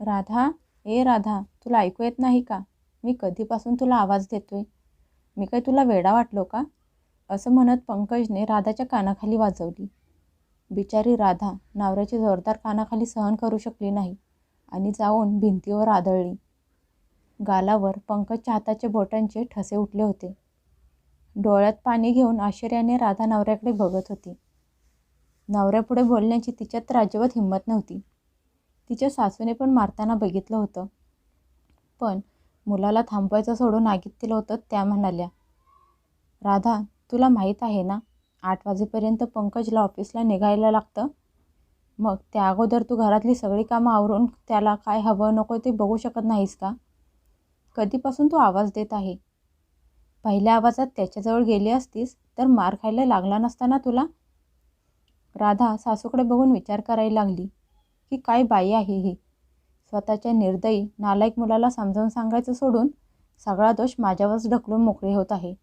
राधा, ए राधा, तुला ऐकू येत नाही का? मी कधीपासून तुला आवाज देतोय. मी काय तुला वेडा वाटलो का? असं म्हणत पंकजने राधाच्या कानाखाली वाजवली. बिचारी राधा नवऱ्याची जोरदार कानाखाली सहन करू शकली नाही आणि जाऊन भिंतीवर आदळली. गालावर पंकजच्या हाताच्या बोटांचे ठसे उठले होते. डोळ्यात पाणी घेऊन आश्चर्याने राधा नवऱ्याकडे बघत होती. नवऱ्यापुढे बोलण्याची तिच्यात तर अजिबात हिंमत नव्हती. तिच्या सासूने पण मारताना बघितलं होतं. पण मुलाला थांबवायचं सोडून आगीत दिलं होतं त्या म्हणाल्या, राधा, तुला माहीत आहे ना 8 वाजेपर्यंत पंकजला ऑफिसला निघायला लागतं. मग त्या अगोदर तू घरातली सगळी कामं आवरून त्याला काय हवं नको ते बघू शकत नाहीस का? कधीपासून तू आवाज देत आहे? पहिल्या आवाजात त्याच्याजवळ गेली असतीस तर मार खायला लागला नसता ना तुला? राधा सासूकडे बघून विचार करायला लागली की काय बाई आहे ही. स्वतःच्या निर्दयी नालायक मुलाला समजावून सांगायचं सोडून सगळा दोष माझ्यावरच ढकलून मोकळी होत आहे.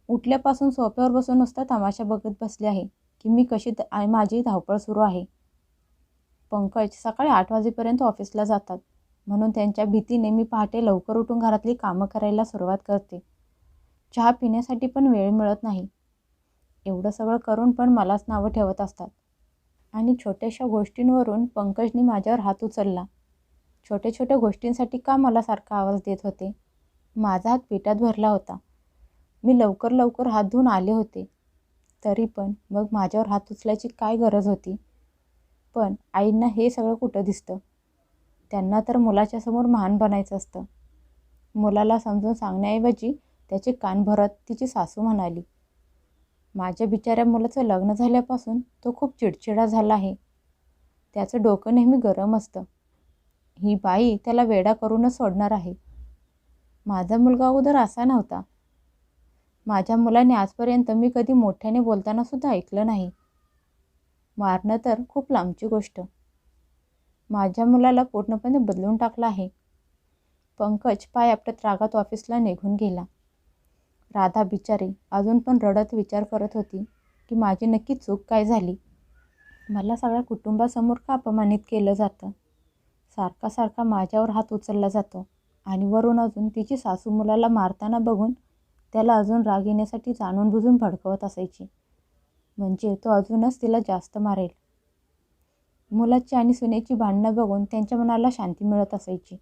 उठल्यापासून सोफ्यावर बसून नुसता तमाशा बघत बसले आहे की मी कशी माझी धावपळ सुरू आहे. पंकज सकाळी 8 वाजेपर्यंत ऑफिसला जातात म्हणून त्यांच्या भीतीने मी पहाटे लवकर उठून घरातली कामं करायला सुरुवात करते. चहा पिण्यासाठी पण वेळ मिळत नाही. एवढं सगळं करून पण मलाच नावं ठेवत असतात. आणि छोट्याशा गोष्टींवरून पंकजने माझ्यावर हात उचलला. छोट्या छोट्या गोष्टींसाठी का मला सारखा आवाज देत होते? माझा हात पिठात भरला होता. मी लवकर लवकर हात धुवून आले होते. तरी पण मग माझ्यावर हात उचलायची काय गरज होती? पण आईंना हे सगळं कुठं दिसतं? त्यांना तर मुलाच्या समोर महान बनायचं असतं. मुलाला समजून सांगण्याऐवजी त्याचे कान भरत तिची सासू म्हणाली, माझ्या बिचाऱ्या मुलाचं लग्न झाल्यापासून तो खूप चिडचिडा झाला आहे. त्याचं डोकं नेहमी गरम असतं. ही बाई त्याला वेडा करूनच सोडणार आहे. माझा मुलगा अगोदर असा नव्हता. माझ्या मुलाने आजपर्यंत मी कधी मोठ्याने बोलताना सुद्धा ऐकलं नाही. मारणं तर खूप लांबची गोष्ट. माझ्या मुलाला पूर्णपणे बदलून टाकलं आहे. पंकज पाय आपटत रागात ऑफिसला निघून गेला. राधा बिचारी अजून पण रडत विचार करत होती की माझी नक्की चूक काय झाली. मला सगळ्या कुटुंबासमोर का अपमानित केलं जातं? सारखा सारखा माझ्यावर हात उचलला जातो आणि वरून अजून तिची सासू मुलाला मारताना बघून त्याला अजून राग येण्यासाठी जाणून बुजून भडकवत असायची. म्हणजे तो अजूनच तिला जास्त मारेल. मुलाची आणि सुनेची भांडणं बघून त्यांच्या मनाला शांती मिळत असायची.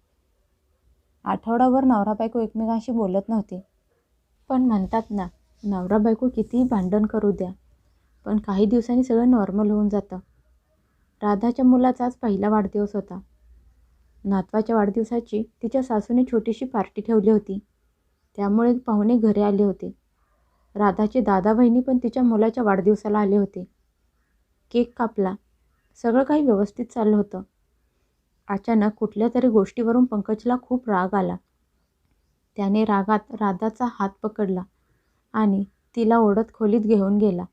आठवडाभर नवरा बायको एकमेकांशी बोलत नव्हते. पण म्हणतात ना, नवरा बायको कितीही भांडण करू द्या, पण काही दिवसांनी सगळं नॉर्मल होऊन जातं. राधाच्या मुलाचा आज पहिला वाढदिवस होता. नातवाच्या वाढदिवसाची तिच्या सासूने छोटीशी पार्टी ठेवली होती. त्यामुळे पाहुणे घरी आले होते. राधाचे दादा बहिणी पण तिच्या मुलाच्या वाढदिवसाला आले होते. केक कापला. सगळं काही व्यवस्थित चाललं होतं. अचानक कुठल्या तरी गोष्टीवरून पंकजला खूप राग आला. त्याने रागात राधाचा हात पकडला आणि तिला ओढत खोलीत घेऊन गेला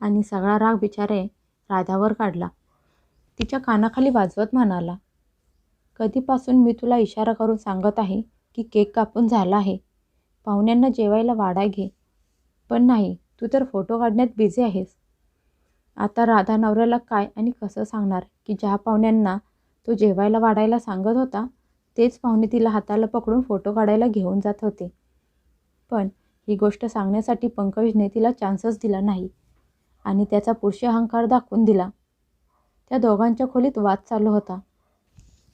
आणि सगळा राग बिचारे राधावर काढला. तिच्या कानाखाली वाजवत म्हणाला, कधीपासून मी तुला इशारा करून सांगत आहे की केक कापून झाला आहे. पाहुण्यांना जेवायला वाढा घे. पण नाही, तू तर फोटो काढण्यात बिझी आहेस. आता राधा नवऱ्याला काय आणि कसं सांगणार की ज्या पाहुण्यांना तो जेवायला वाढायला सांगत होता तेच पाहुणे तिला हाताला पकडून फोटो काढायला घेऊन जात होते. पण ही गोष्ट सांगण्यासाठी पंकजने तिला चान्सच दिला नाही आणि त्याचा पुरुषी अहंकार दाखवून दिला. त्या दोघांच्या खोलीत वाद चालू होता.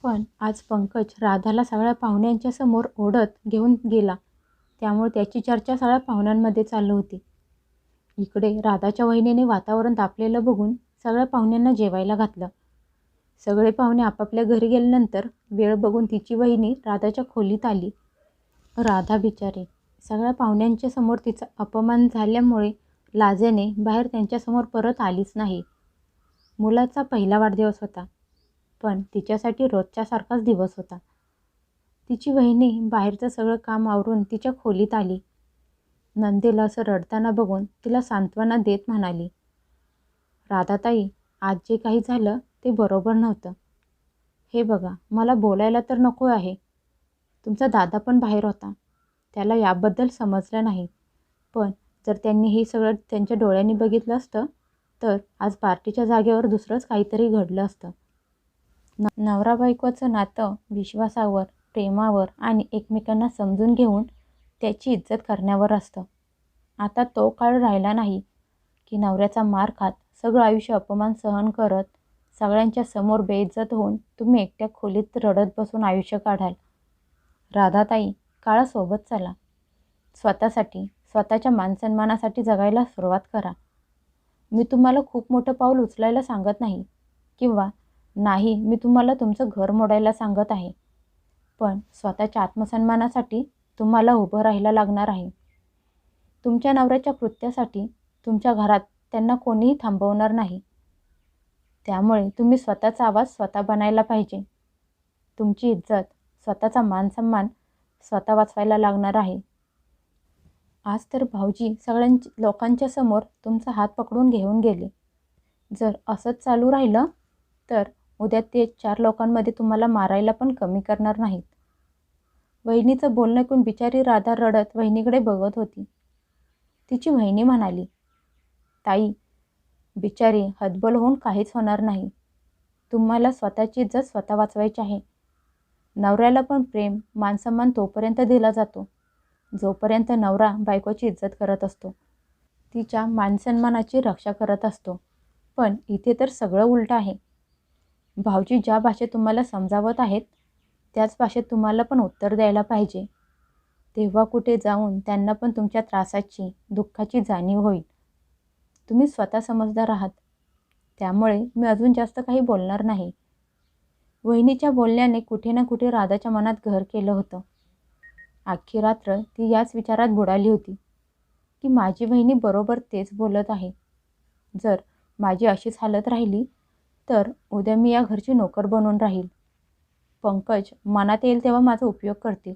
पण आज पंकज राधाला सगळ्या पाहुण्यांच्या समोर ओढत घेऊन गेला. त्यामुळे त्याची चर्चा सगळ्या पाहुण्यांमध्ये चालू होती. इकडे राधाच्या वहिनीने वातावरण तापलेलं बघून सगळ्या पाहुण्यांना जेवायला घातलं. सगळे पाहुणे आपापल्या घरी गेल्यानंतर वेळ बघून तिची वहिनी राधाच्या खोलीत आली. राधा बिचारी सगळ्या पाहुण्यांच्या समोर तिचा अपमान झाल्यामुळे लाजेने बाहेर त्यांच्यासमोर परत आलीच नाही. मुलाचा पहिला वाढदिवस होता, पण तिच्यासाठी रोजच्यासारखाच दिवस होता. तिची वहिनी बाहेरचं सगळं काम आवरून तिच्या खोलीत आली. नंदेला असं रडताना बघून तिला सांत्वना देत म्हणाली, राधाताई, आज जे काही झालं ते बरोबर नव्हतं. हे बघा, मला बोलायला तर नको आहे. तुमचा दादा पण बाहेर होता. त्याला याबद्दल समजलं नाही. पण जर त्यांनी हे सगळं त्यांच्या डोळ्यांनी बघितलं असतं तर आज पार्टीच्या जागेवर दुसरंच काहीतरी घडलं असतं. नवरा बायकोचं नातं विश्वासावर, प्रेमावर आणि एकमेकांना समजून घेऊन त्याची इज्जत करण्यावर असतं. आता तो काळ राहिला नाही की नवऱ्याचा मार खात, सगळं आयुष्य अपमान सहन करत, सगळ्यांच्या समोर बेइज्जत होऊन तुम्ही एकट्या खोलीत रडत बसून आयुष्य काढाल. राधाताई, काळासोबत चला. स्वतःसाठी, स्वतःच्या मानसन्मानासाठी जगायला सुरुवात करा. मी तुम्हाला खूप मोठं पाऊल उचलायला सांगत नाही किंवा नाही मी तुम्हाला तुमचं घर मोडायला सांगत आहे. पण स्वतःच्या आत्मसन्मानासाठी तुम्हाला उभं राहायला लागणार आहे. तुमच्या नवऱ्याच्या कृत्यासाठी तुमच्या घरात त्यांना कोणीही थांबवणार नाही. त्यामुळे तुम्ही स्वतःचा आवाज स्वतः बनायला पाहिजे. तुमची इज्जत, स्वतःचा मानसन्मान स्वतः वाचवायला लागणार आहे. आज तर भाऊजी लोकांच्या समोर तुमचा हात पकडून घेऊन गेले. जर असंच चालू राहिलं तर उद्या ते 4 लोकांमध्ये तुम्हाला मारायला पण कमी करणार नाहीत. वहिनीचं बोलणं ऐकून बिचारी राधा रडत वहिनीकडे बघत होती. तिची वहिनी म्हणाली, ताई, बिचारी हतबल होऊन काहीच होणार नाही. तुम्हाला स्वतःची इज्जत स्वतः वाचवायची आहे. नवऱ्याला पण प्रेम, मानसन्मान तोपर्यंत दिला जातो जोपर्यंत नवरा बायकोची इज्जत करत असतो, तिच्या मानसन्मानाची रक्षा करत असतो. पण इथे तर सगळं उलटं आहे. भाऊजी ज्या भाषेत तुम्हाला समजावत आहेत त्याच भाषेत तुम्हाला पण उत्तर द्यायला पाहिजे. तेव्हा कुठे जाऊन त्यांना पण तुमच्या त्रासाची, दुःखाची जाणीव होईल. तुम्ही स्वतः समजदार आहात. त्यामुळे मी अजून जास्त काही बोलणार नाही. वहिनीच्या बोलण्याने कुठे ना कुठे राधाच्या मनात घर केलं होतं. अख्खी रात्र ती याच विचारात बुडाली होती की माझी वहिनी बरोबर तेच बोलत आहे. जर माझी अशीच हालत राहिली तर उद्या मी या घरची नोकर बनून राहील. पंकज मनात येईल तेव्हा माझा उपयोग करतील.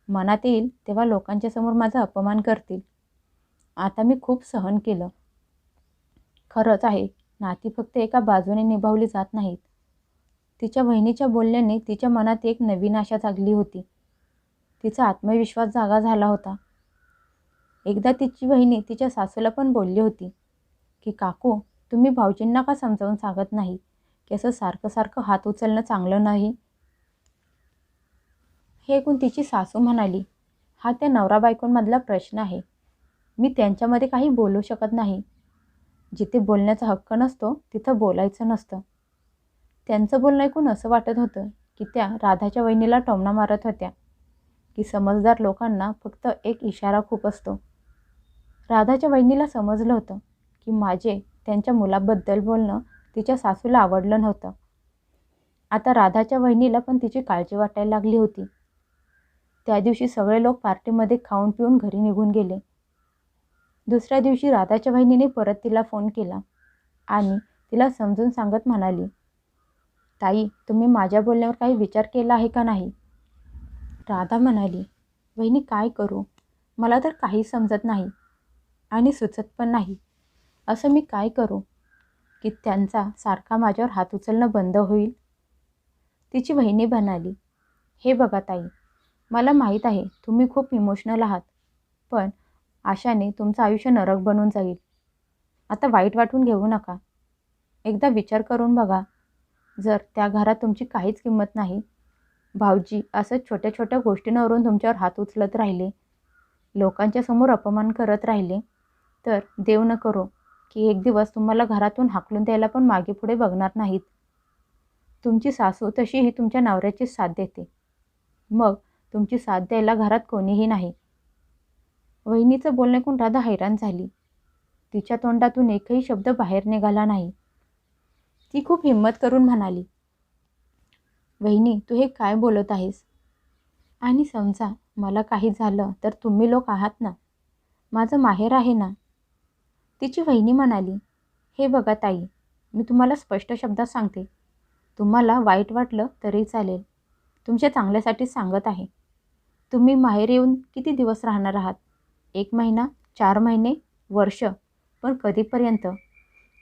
मनात येईल तेव्हा लोकांच्या समोर माझा अपमान करतील. आता मी खूप सहन केलं. खरंच आहे, नाती फक्त एका बाजूने निभावली जात नाहीत. तिच्या वहिनीच्या बोलण्याने तिच्या मनात एक नवीन आशा जागली होती. तिचा आत्मविश्वास जागा झाला होता. एकदा तिची वहिनी तिच्या सासूला पण बोलली होती की काकू, तुम्ही भाऊजींना का समजावून सांगत नाही की असं सारखं सारखं हात उचलणं चांगलं नाही. हे ऐकून तिची सासू म्हणाली, हा त्या नवरा बायकोंमधला प्रश्न आहे. मी त्यांच्यामध्ये काही बोलू शकत नाही. जिथे बोलण्याचा हक्क नसतो तिथं बोलायचं नसतं. त्यांचं बोलणं ऐकून असं वाटत होतं की त्या राधाच्या वहिनीला टोमणा मारत होत्या की समजदार लोकांना फक्त एक इशारा खूप असतो. राधाच्या वहिनीला समजलं होतं की माझे त्यांच्या मुलाबद्दल बोलणं तिच्या सासूला आवडलं नव्हतं. आता राधाच्या वहिनीला पण तिची काळजी वाटायला लागली होती. त्या दिवशी सगळे लोक पार्टीमध्ये खाऊन पिऊन घरी निघून गेले. दुसऱ्या दिवशी राधाच्या वहिनीने परत तिला फोन केला आणि तिला समजून सांगत म्हणाली, ताई, तुम्ही माझ्या बोलण्यावर काही विचार केला आहे का नाही. राधा म्हणाली, वहिनी काय करू, मला तर काही समजत नाही आणि सुचत पण नाही. असं मी काय करू की त्यांचा सारखा माझ्यावर हात उचलणं बंद होईल. तिची वहिनी म्हणाली, हे बघा ताई, मला माहीत आहे तुम्ही खूप इमोशनल आहात, पण आशाने तुमचं आयुष्य नरक बनून जाईल. आता वाईट वाटून घेऊ नका. एकदा विचार करून बघा, जर त्या घरात तुमची काहीच किंमत नाही, भाऊजी असंच छोट्या छोट्या गोष्टींवरून तुमच्यावर हात उचलत राहिले, लोकांच्या समोर अपमान करत राहिले, तर देव न करो की एक दिवस तुम्हाला घरातून हाकलून द्यायला पण मागे पुढे बघणार नाहीत. तुमची सासू तशीही तुमच्या नवऱ्याची साथ देते, मग तुमची साथ द्यायला घरात कोणीही नाही. वहिनीचं बोलणं ऐकून राधा हैराण झाली. तिच्या तोंडातून एकही शब्द बाहेर निघाला नाही. ती खूप हिंमत करून म्हणाली, वहिनी, तू हे काय बोलत आहेस. आणि समजा मला काही झालं तर तुम्ही लोक आहात ना, माझं माहेर आहे ना. तिची वहिनी म्हणाली, हे बघा ताई, मी तुम्हाला स्पष्ट शब्दात सांगते, तुम्हाला वाईट वाटलं तरी चालेल, तुमच्या चांगल्यासाठीच सांगत आहे. तुम्ही माहेर येऊन किती दिवस राहणार आहात. 1 महिना, 4 महिने, वर्ष, पण कधीपर्यंत.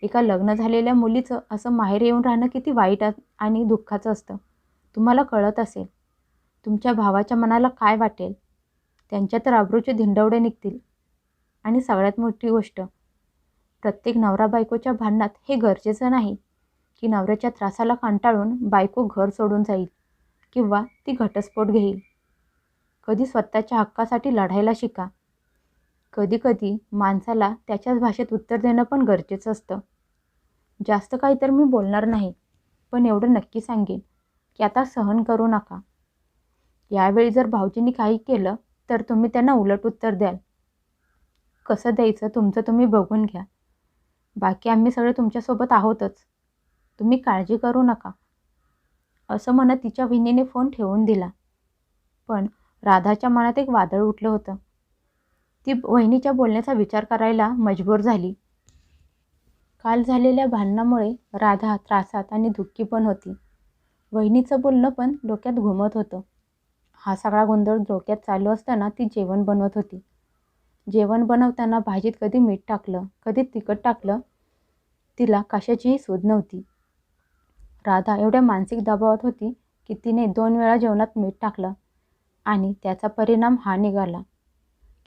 एका लग्न झालेल्या मुलीचं असं माहेर येऊन राहणं किती वाईट आणि दुःखाचं असतं. तुम्हाला कळत असेल. तुमच्या भावाच्या मनाला काय वाटेल. त्यांच्या तर अब्रूचे धिंडवडे निघतील. आणि सगळ्यात मोठी गोष्ट, प्रत्येक नवरा बायकोच्या भांडणात हे गरजेचं नाही की नवऱ्याच्या त्रासाला कंटाळून बायको घर सोडून जाईल किंवा ती घटस्फोट घेईल. कधी स्वतःच्या हक्कासाठी लढायला शिका. कधीकधी माणसाला त्याच्याच भाषेत उत्तर देणं पण गरजेचं असतं. जास्त काही तर मी बोलणार नाही, पण एवढं नक्की सांगेन की आता सहन करू नका. यावेळी जर भाऊजींनी काही केलं तर तुम्ही त्यांना उलट उत्तर द्याल. कसं द्यायचं तुमचं तुम्ही बघून घ्या. बाकी आम्ही सगळे तुमच्यासोबत आहोतच. तुम्ही काळजी करू नका. असं म्हणत तिच्या वहिनीने फोन ठेवून दिला. पण राधाच्या मनात एक वादळ उठलं होतं. ती वहिनीच्या बोलण्याचा विचार करायला मजबूर झाली. काल झालेल्या भांडणामुळे राधा त्रासात आणि दुःखी पण होती. वहिनीचं बोलणं पण डोक्यात घुमत होतं. हा सगळा गोंधळ डोक्यात चालू असताना ती जेवण बनवत होती. जेवण बनवताना भाजीत कधी मीठ टाकलं, कधी तिखट टाकलं, तिला कशाचीही सूध नव्हती. राधा एवढ्या मानसिक दबावात होती की तिने 2 वेळा जेवणात मीठ टाकलं आणि त्याचा परिणाम हा निघाला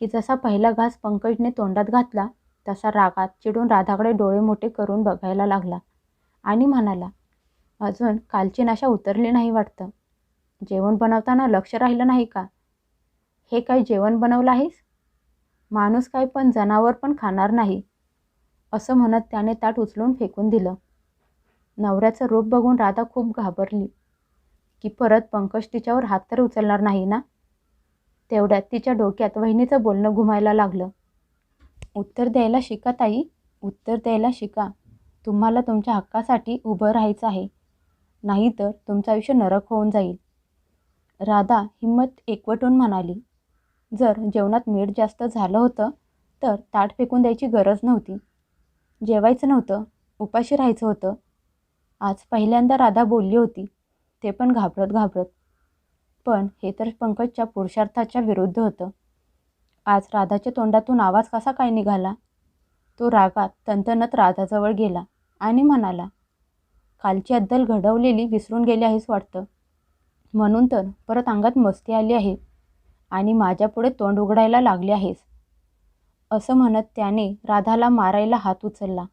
की जसा पहिला घास पंकजने तोंडात घातला तसा रागात चिडून राधाकडे डोळे मोठे करून बघायला लागला आणि म्हणाला, अजून कालची नशा उतरली नाही वाटतं. जेवण बनवताना लक्ष राहिलं नाही का? हे काय जेवण बनवलं आहेस? माणूस काय पण जनावर पण खाणार नाही. असं म्हणत त्याने ताट उचलून फेकून दिलं. नवऱ्याचं रूप बघून राधा खूप घाबरली की परत पंकज तिच्यावर हात तर उचलणार नाही ना. तेवढ्यात तिच्या डोक्यात वहिनीचं बोलणं घुमायला लागलं. उत्तर द्यायला शिका ताई, उत्तर द्यायला शिका. तुम्हाला तुमच्या हक्कासाठी उभं राहायचं आहे, नाहीतर तुमचं आयुष्य नरक होऊन जाईल. राधा हिम्मत एकवटून म्हणाली, जर जेवणात मीठ जास्त झालं होतं तर ताट फेकून द्यायची गरज नव्हती. जेवायचं नव्हतं, उपाशी राहायचं होतं. आज पहिल्यांदा राधा बोलली होती, ते पण घाबरत घाबरत. पण हे तर पंकजच्या पुरुषार्थाच्या विरुद्ध होतं. आज राधाच्या तोंडातून आवाज कसा काय निघाला? तो रागात तणतणत राधाजवळ गेला आणि म्हणाला, कालची अद्दल घडवलेली विसरून गेली आहेस वाटतं. म्हणून तर परत अंगात मस्ती आली आहे आणि माझ्यापुढे तोंड उघडायला लागले आहेस. असं म्हणत त्याने राधाला मारायला हात उचलला.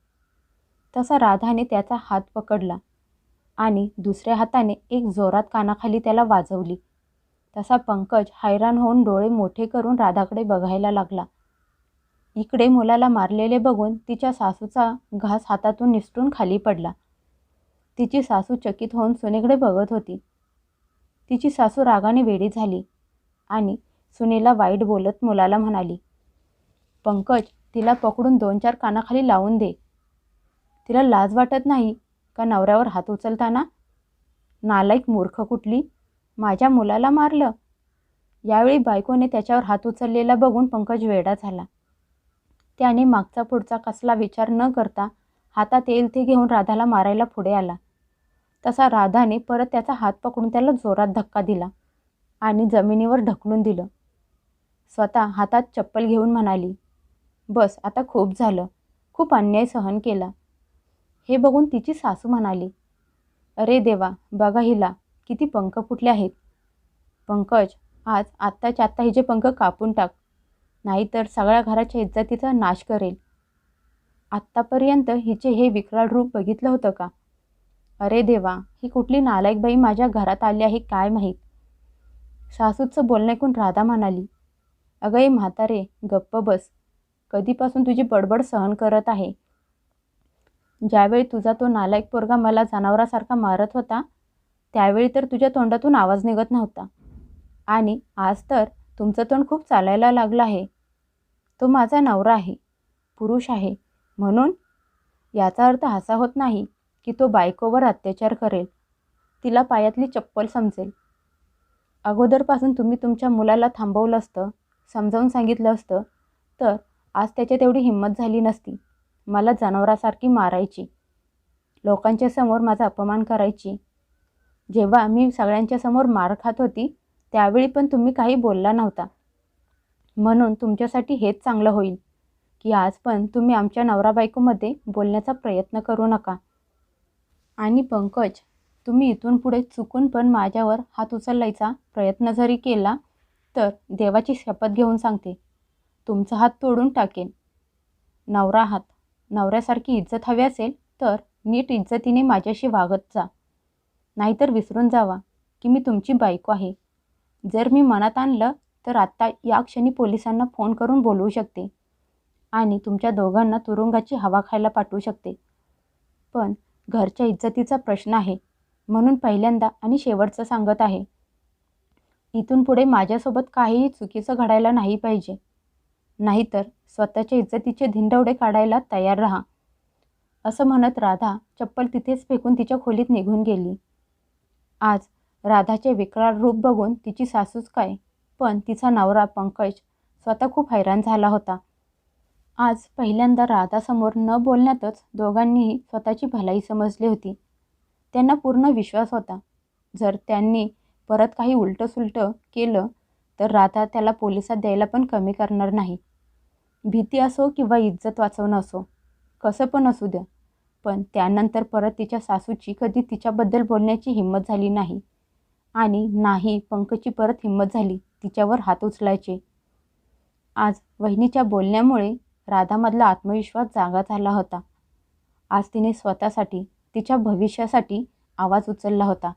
तसा राधाने त्याचा हात पकडला आणि दुसऱ्या हाताने एक जोरात कानाखाली त्याला वाजवली. तसा पंकज हैराण होऊन डोळे मोठे करून राधाकडे बघायला लागला. इकडे मुलाला मारलेले बघून तिच्या सासूचा घास हातातून निसटून खाली पडला. तिची सासू चकित होऊन सुनेकडे बघत होती. तिची सासू रागाने वेडी झाली आणि सुनेला वाईट बोलत मुलाला म्हणाली, पंकज, तिला पकडून 2-4 कानाखाली लावून दे. तिला लाज वाटत नाही का नवऱ्यावर हात उचलताना? नालायक मूर्ख कुठली, माझ्या मुलाला मारलं. यावेळी बायकोने त्याच्यावर हात उचललेला बघून पंकज वेडा झाला. त्याने मागचा पुढचा कसला विचार न करता हातात येईल ते घेऊन राधाला मारायला पुढे आला. तसा राधाने परत त्याचा हात पकडून त्याला जोरात धक्का दिला आणि जमिनीवर ढकलून दिलं. स्वतः हातात चप्पल घेऊन म्हणाली, बस आता खूप झालं, खूप अन्याय सहन केला. हे बघून तिची सासू म्हणाली, अरे देवा, बघा हिला किती पंख फुटले आहेत. पंकज, आज आत्ताच्या आत्ता हिचे पंख कापून टाक, नाहीतर सगळ्या घराच्या इज्जतीचा नाश करेल. आत्तापर्यंत हिचे हे विक्राळ रूप बघितलं होतं का? अरे देवा, ही कुठली नालायक बाई माझ्या घरात आली आहे काय माहीत. सासूचं बोलणं ऐकून राधा म्हणाली, अगं ये म्हातारे, गप्प बस. कधीपासून तुझी बडबड सहन करत आहे. ज्यावेळी तुझा तो नालायक पोरगा मला जनावरासारखा मारत होता त्यावेळी तर तुझ्या तोंडातून आवाज निघत नव्हता आणि आज तर तुमचं तोंड खूप चालायला लागलं आहे. तो माझा नवरा आहे, पुरुष आहे. म्हणून याचा अर्थ असा होत नाही की तो बायकोवर अत्याचार करेल, तिला पायातली चप्पल समजेल. अगोदरपासून तुम्ही तुमच्या मुलाला थांबवलं असतं, समजावून सांगितलं असतं तर आज त्याच्यात एवढी हिंमत झाली नसती मला जनावरासारखी मारायची, लोकांच्या समोर माझा अपमान करायची. जेव्हा मी सगळ्यांच्या समोर मार खात होती त्यावेळी पण तुम्ही काही बोलला नव्हता. म्हणून तुमच्यासाठी हेच चांगलं होईल की आज पण तुम्ही आमच्या नवरा बायकोमध्ये बोलण्याचा प्रयत्न करू नका. आणि पंकज, तुम्ही इथून पुढे चुकून पण माझ्यावर हात उचलायचा प्रयत्न जरी केला तर देवाची शपथ घेऊन सांगते, तुमचा हात तोडून टाकेन. नवरा हात, नवऱ्यासारखी इज्जत हवी असेल तर नीट इज्जतीने माझ्याशी वागत जा. नाहीतर विसरून जावा की मी तुमची बायको आहे. जर मी मनात आणलं तर आत्ता या क्षणी पोलिसांना फोन करून बोलवू शकते आणि तुमच्या दोघांना तुरुंगाची हवा खायला पाठवू शकते. पण घरच्या इज्जतीचा प्रश्न आहे, म्हणून पहिल्यांदा आणि शेवटचं सांगत आहे. इथून पुढे माझ्यासोबत काहीही चुकीचं घडायला नाही पाहिजे. नाहीतर स्वतःच्या इज्जतीचे धिंडवडे काढायला तयार राहा. असं म्हणत राधा चप्पल तिथेच फेकून तिच्या खोलीत निघून गेली. आज राधाचे विक्राळ रूप बघून तिची सासूच काय, पण तिचा नवरा पंकज स्वतः खूप हैराण झाला होता. आज पहिल्यांदा राधासमोर न बोलण्यातच दोघांनीही स्वतःची भलाई समजली होती. त्यांना पूर्ण विश्वास होता, जर त्यांनी परत काही उलटंसुलटं केलं तर राधा त्याला पोलिसात द्यायला पण कमी करणार नाही. भीती असो किंवा इज्जत वाचवणं असो, कसं पण असू द्या, पण त्यानंतर परत तिच्या सासूची कधी तिच्याबद्दल बोलण्याची हिंमत झाली नाही आणि नाही पंकजची परत हिंमत झाली तिच्यावर हात उचलायचे. आज वहिनीच्या बोलण्यामुळे राधामधला आत्मविश्वास जागा झाला होता. आज तिने स्वतःसाठी, तिच्या भविष्यासाठी आवाज उचलला होता.